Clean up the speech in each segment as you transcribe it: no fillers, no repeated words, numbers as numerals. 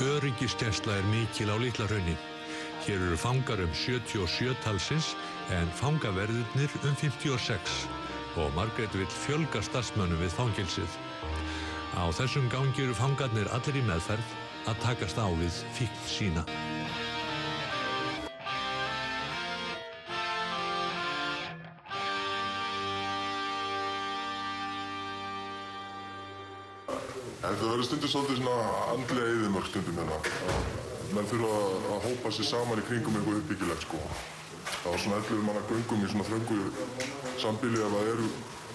Öryggisgæsla mikil á Litla-Hrauni. Hér eru fangar 77 talsins en fangaverðirnir 56 og Margrét vill fjölga starfsmönnum við fangelsið. Á þessum gangi eru fangarnir allir í meðferð að takast á við fíkn sína. Það verður stundum svolítið svona andlega eyðimörk stundum hérna. Menn þurfa að hópa sig saman í kringum eitthvað uppbyggilegt sko. Það var svona 11 manna göngum í svona þröngu sambýli ef það eru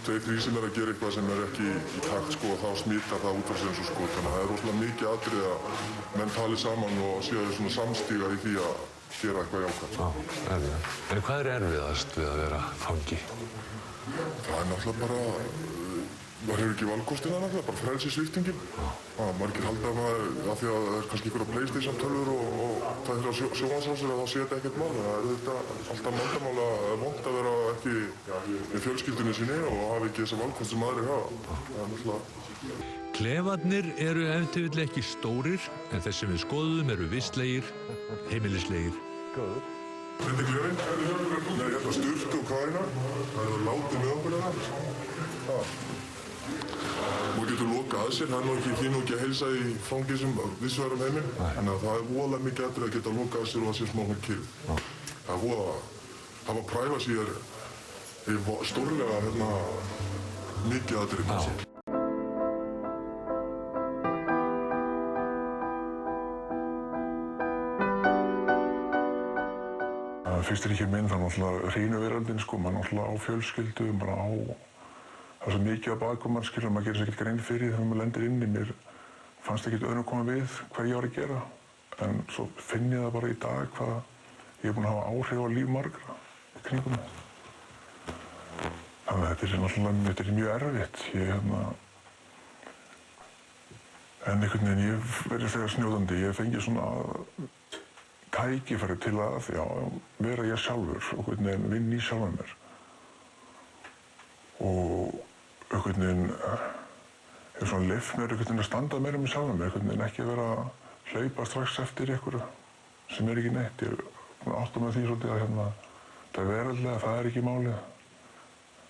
2-3 sem að gera eitthvað sem ekki í takt sko og þá smítar það út af sér eins og sko. Þannig að það rosalega mikið atriði að menn tali saman og séu svona samstíga í því að gera eitthvað jákvætt. Já, erfiðast. En hvað erfiðast við að vera fangi? Það náttúrulega bara maður hefur ekki valkostina náttúrulega, bara frelsissviptingin. Margir halda að því að það kannski einhverja PlayStation tölvur og það er á sjónvarpsrásir að þá sé þetta ekkert mál. Það er alltaf vandamál að vont að vera ekki með fjölskyldunni sinni og hafa ekki þessa valkost sem aðrir hafa. Það er náttúrulega... Klefarnir eru ef til vill ekki stórir, en þeir sem við skoðum eru vistlegir, heimilislegir. Góður. Þetta er klefinn. Nei, hérna Sturtu og Karina. Það er látið með okkur hérna. Maður getur lokað að sér, það er nú ekki að heilsa í fangelsum víðsvegar heiminn. Þannig að það er voðalega mikið atriði að geta lokað að sér og að sé smá hún kyrrð. Það er voða að hafa privacy er stórlega mikið atriði. Fyrst er ekki minn, það er náttúrulega hreinu veröldin sko, maður náttúrulega á fjölskyldu, bara á það er svo mikið að baðkoman skilur, maður gerir sér ekkert grein fyrir þegar maður lendir inni. Mér fannst ekkert öðrum koma við hvað ég var að gera, en svo finn ég það bara í dag hvað ég er búinn að hafa áhrif á líf margra í kringum mig. Þannig að þetta er mjög erfitt. En einhvern veginn ég verið þegar snjóðandi, ég fengi svona tækifæri til að vera ég sjálfur og vinna í sjálfum mér. Og einhvern veginn er svona leyft mér að standa meira með sjálfum mér, ekki að vera að hlaupa strax eftir einhverju sem er ekki neitt. Ég átta mig því svolítið að það veraldlega, það er ekki málið.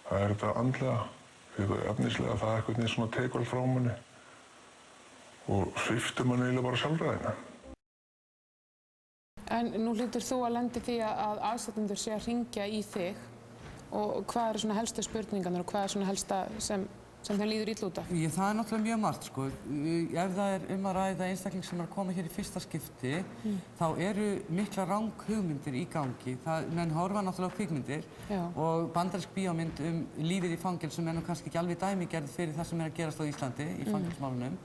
Það er þetta andlega, þetta efnislega, það er einhvern veginn svona tekur allt frá manni og sviptir manni eiginlega bara sjálfræðinu. En nú hlýtur þú að lenda því að aðstandendur sé að hringja í þig og hvað eru svona helstu spurningarnir og hvað er svona helsta sem þeim líður illa út af? Það er náttúrulega mjög margt sko. Ef það er að ræða einstakling sem er að koma hér í fyrsta skipti, þá eru mikla ranghugmyndir í gangi. Menn horfa náttúrulega á kvikmyndir og bandarísk bíómynd lífið í fangelsum er nú kannski ekki alveg dæmigerð fyrir það sem er að gerast á Íslandi í fangelsmálunum.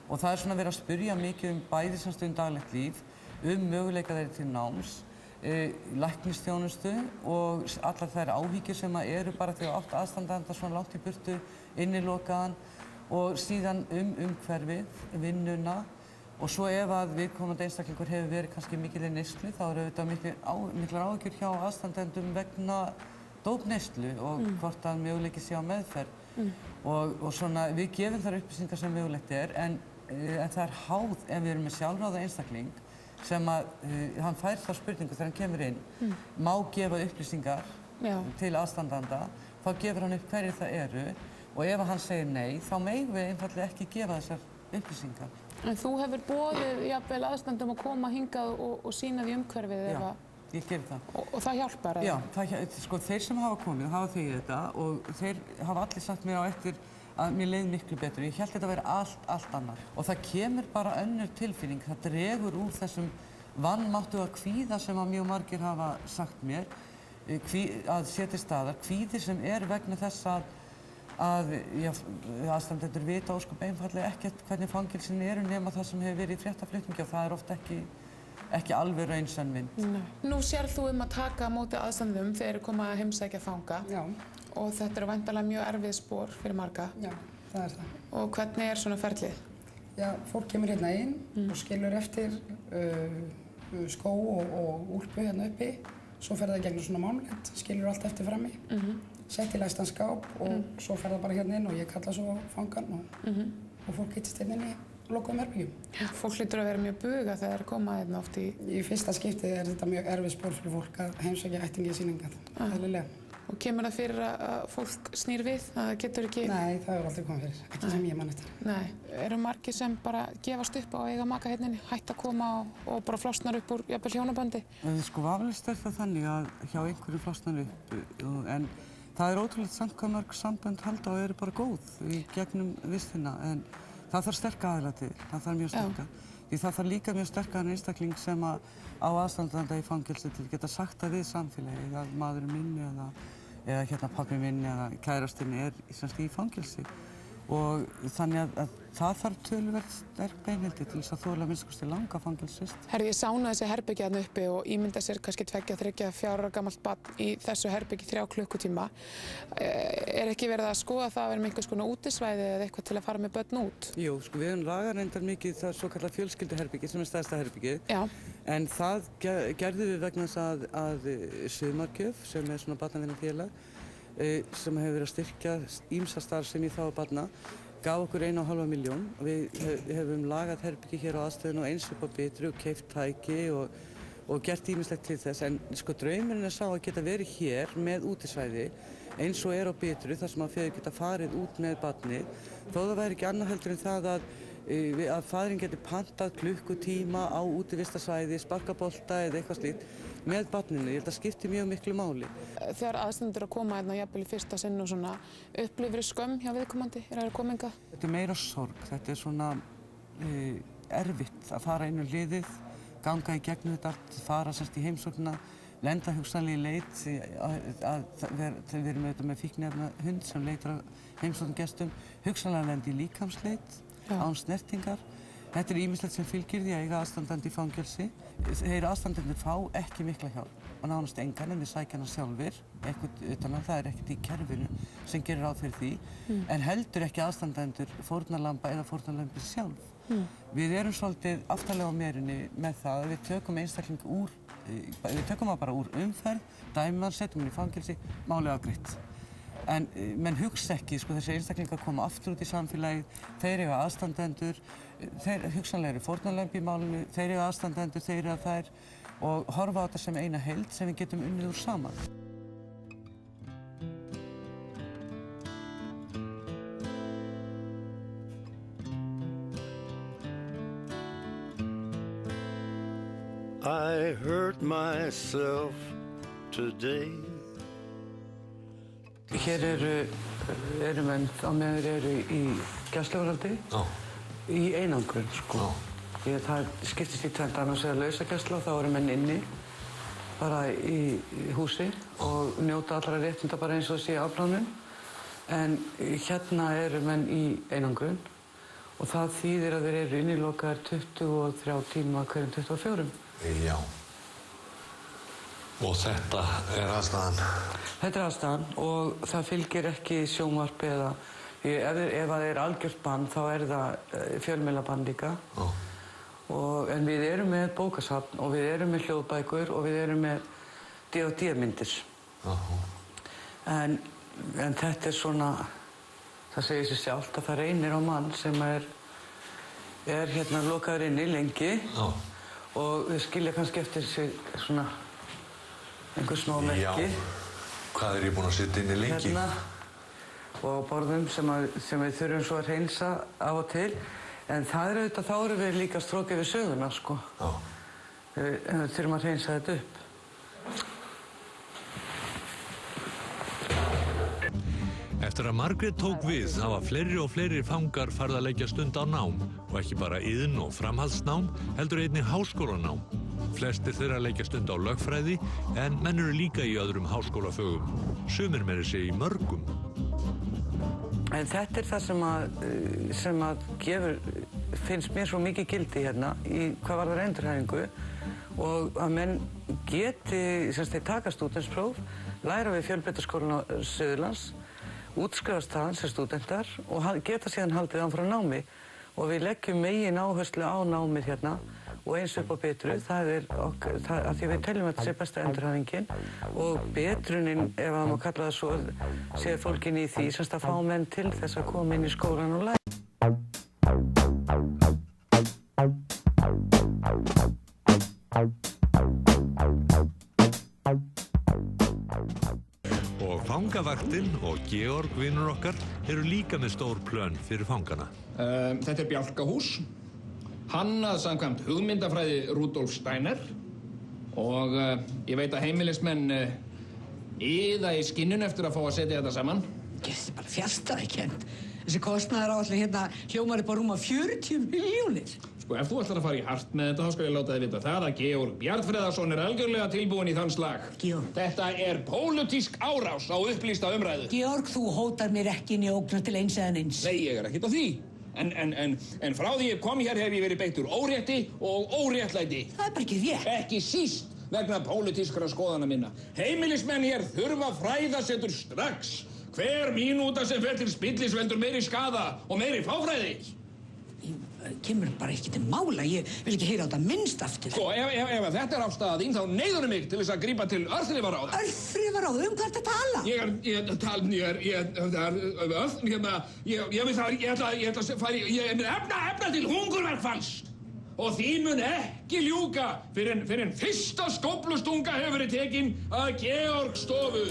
Og það er svona verið að spyrja mikið bæði sem stund daglegt líf, möguleika þeirra til náms, læknisþjónustu og allar þær áhyggjur sem eru bara þegar átt aðstandanda svona langt í burtu, innilokaðan og síðan umhverfið, vinnuna og svo ef að viðkomandi einstaklingur hefur verið kannski mikilvæg neyslu þá eru auðvitað miklar áhyggjur hjá aðstandendum vegna dópneyslu og hvort að möguleiki sé á meðferð og svona við gefum þær upplýsingar sem mögulegt er en það er háð ef við erum með sjálfráða einstakling sem að hann fær þá spurningu þegar hann kemur inn, má gefa upplýsingar til aðstandanda, þá gefur hann upp hverjir það eru og ef hann segir nei, þá megum við einfaldlega ekki gefa þessar upplýsingar. En þú hefur boðið jafnvel aðstandendum að koma hingað og sýna því umhverfið ef að... Já, ég geri það. Og það hjálpar? Já, sko þeir sem hafa komið hafa þegið þetta og þeir hafa allir sagt mér á eftir að mér leið miklu betur. Ég hélt þetta að vera allt annar. Og það kemur bara önnur tilfinning. Það dregur úr þessum vanmáttuga kvíða sem að mjög margir hafa sagt mér að setja staðar. Kvíði sem er vegna þess að aðstandendur vita ósköp einfaldlega ekkert hvernig fangelsin eru nema það sem hefur verið í fréttaflutningi og það er oft ekki alveg raunsönn mynd. Nú sérð þú að taka á móti aðstandendum þegar þeir koma að heimsækja fanga. Já. Og þetta eru væntanlega mjög erfið spor fyrir marga. Já, það er það. Og hvernig er svona ferlið? Já, fólk kemur hérna inn og skilur eftir skó og úlpu hérna uppi. Svo fer það gegnum svona mámlent, skilur allt eftir frammi. Sett í læstan skáp og svo fer það bara hérna inn og ég kalla svo fangan og fólk hittist hérna inni. lokuðum herbergjum. Fólk hlýtur að vera mjög bugað þegar þeir koma hérna oft í... Í fyrsta skiptið þetta mjög erfið spór fyrir fólk að heimsækja ættingja sýningar, eðlilega. Og kemur það fyrir að fólk snýr við, að það getur ekki... Nei, það hefur aldrei komið fyrir, ekki sem ég man eftir. Nei. Eru margir sem bara gefast upp á að eiga maka hérna inni, hætta að koma og bara flosnar upp úr jafnvel hjónabandi? Sko vafalaust það þannig að hjá einhverju flosnar upp, en það ótrúlegt samt hvað mörg sambönd halda og eru bara góð í gegnum vistina, en það þarf sterka aðila til, það þarf mjög sterka. Því það þarf líka mjög sterkan einstakling sem á aðstandanda í fangelsi til að geta sagt það við samfélagið að maðurinn minn eða hérna pabbi minn eða kærastinn í fangelsi. Og þannig að það þarf töluvert sterk beinhelti til þess að þola að minnsta kosti langa fangelsist. Herri, ég sána þessi herbergi þarna uppi og ímynda sér kannski 2, 3, 4 ára gamalt barn í þessu herbergi 3 klukkutíma. Er ekki verið að skoða það að vera með einhvers konar útisvæði eða eitthvað til að fara með börn út? Jú, sko við höfum lagað reyndar mikið það svokallað fjölskylduherbergi sem stærsta herbergið. Já. En það gerðum við vegna þess að Sumargjöf, sem svona barnavinafélag, sem hefur verið að styrkja ýmsa starfsemi í þágu barna, gaf okkur 1,5 milljón. Við hefum lagað herbergi hér á aðstöðunni og eins upp á Bitru og keypt tæki og gert ýmislegt til þess. En sko draumurinn sá að geta verið hér með útisvæði eins og á Bitru þar sem að feður geta farið út með barnið. Þó það væri ekki annað heldur en það að faðirinn geti pantað klukkutíma á útivistarsvæði, sparkabolta eða eitthvað slíkt með barninu. Ég held að skipti mjög miklu máli. Þegar aðstandendur að koma hérna jafnvel í fyrsta sinn og svona, upplifir skömm hjá viðkomandi að koma hingað? Þetta er meira sorg. Þetta er svona erfitt að fara inn á hliðið, ganga í gegnum þetta allt, fara í heimsóknina, lenda hugsanlega í leit við erum auðvitað með fíkniefnahund sem leitar að heimsóknum gestum, hugsanlega lenda í líkamsleit án snertingar. Þetta er ýmislegt sem fylgir því að eiga aðstandandi í fangelsi. Þeir aðstandendur fá ekki mikla hjálp og nánast engan en við sækja hana sjálfir, eitthvað utan að það ekki í kerfinu sem gerir ráð fyrir því, en heldur ekki aðstandendur fórnarlamba eða fórnarlambi sjálf. Við erum svolítið aftarlega á merinni með það að við tökum einstakling við tökum það bara úr umferð, dæmum hann, setjum hann í fangelsi, málið afgreitt. En menn hugsa ekki, sko, þessi einstaklingar koma aftur út í samfélagið, þeir eiga aðstandendur, þeir hugsanlega eru fórnarlömb í málinu, þeir eiga aðstandendur, þeir eiga þær og horfa á þetta sem eina heild sem við getum unnið úr saman. I hurt myself today. Hér eru menn á meðan þeir eru í gæsluvarðhaldi, í einangrun, sko. Það skiptist í tvennt, annars vegar lausagæsla, þá eru menn inni, bara í húsi og njóta allra réttinda bara eins og sé afplánun. En hérna eru menn í einangrun og það þýðir að þeir eru innilokaðir 23 tíma hverjum 24. Já. Og þetta er aðstæðan? Þetta er aðstæðan og það fylgir ekki sjónvarp eða ef það er algjört bann þá er það fjölmiðlabann líka. En við erum með bókasafn og við erum með hljóðbækur og við erum með DVD-myndir. En þetta er svona, það segir sig sjálft að það reynir á mann sem er hérna lokaður inni lengi og við skilja kannski eftir sig svona einhver smá merki. Já, hvað er ég búinn að sitja inni lengi? Hérna og borðum sem við þurfum svo að hreinsa af og til. En það er auðvitað, þá erum við líka strókið við söguna, sko. Við þurfum að hreinsa þetta upp. Eftir að Margrét tók við hafa fleiri og fleiri fangar farið að leggja stund á nám og ekki bara iðn- og framhaldsnám, heldur einnig háskólanám. Flestir þeirra leggja stund á lögfræði en menn eru líka í öðrum háskólafögum. Sumir meira segja í mörgum. En þetta er það sem finnst mér svo mikið gildi hérna í hvað varðar endurhæfingu og að menn geti, þeir taka stúdentspróf, læra við Fjölbrautaskólann á Suðurlands, útskrifast þaðan sem stúdentar og geta síðan haldið áfram námi og við leggjum megin áherslu á námið hérna og eins upp á Bitru, það er af því við teljum að þetta sé besta endurhæfingin og Bitrunin, ef það má kalla það svo, sé fólkin í því semst að fá menn til þess að koma inn í skólann og læra. Fangavaktin og Georg vinur okkar eru líka með stór plön fyrir fangana. Þetta Bjálkahús, hannað samkvæmt hugmyndafræði Rudolf Steiner og ég veit að heimilismenn iða í skinnun eftir að fá að setja þetta saman. Þetta er bara fjarstæðukennt. Þessi kostnaðaráætlun hérna hljómar upp á rúma 40 milljónir. Sko, ef þú ætlar að fara í hart með þetta, þá skal ég láta þig vita það að Georg Bjarnfreðarsson er algjörlega tilbúinn í þann slag. Georg. Þetta er pólitísk árás á upplýsta umræðu. Georg, þú hótar mér ekki inn í ógnar til eins eða neins. Nei, ég er ekkert á því. En frá því ég kom hér hef ég verið beittur órétti og óréttlæti. Það er bara ekki rétt. Ekki síst vegna pólitískra skoðana minna. Heimilismenn hér þurfa fræðasetur strax. Hver mínúta sem fer til spillis veldur meiri skaða og meiri fáfræði. Kemur bara ekki til mála. Ég vil ekki heyra á þetta minnst aftur. Sko, ef þetta er afstaða þín, þá neyðurðu mig til þess að grípa til örþrifaráða. Örþrifaráða? Um hvað ertu að tala? Ég ætla að fara efna til hungurverkfalls. Og því mun ekki ljúka fyrir en fyrsta skóflustunga hefur verið tekin að Georg stofu.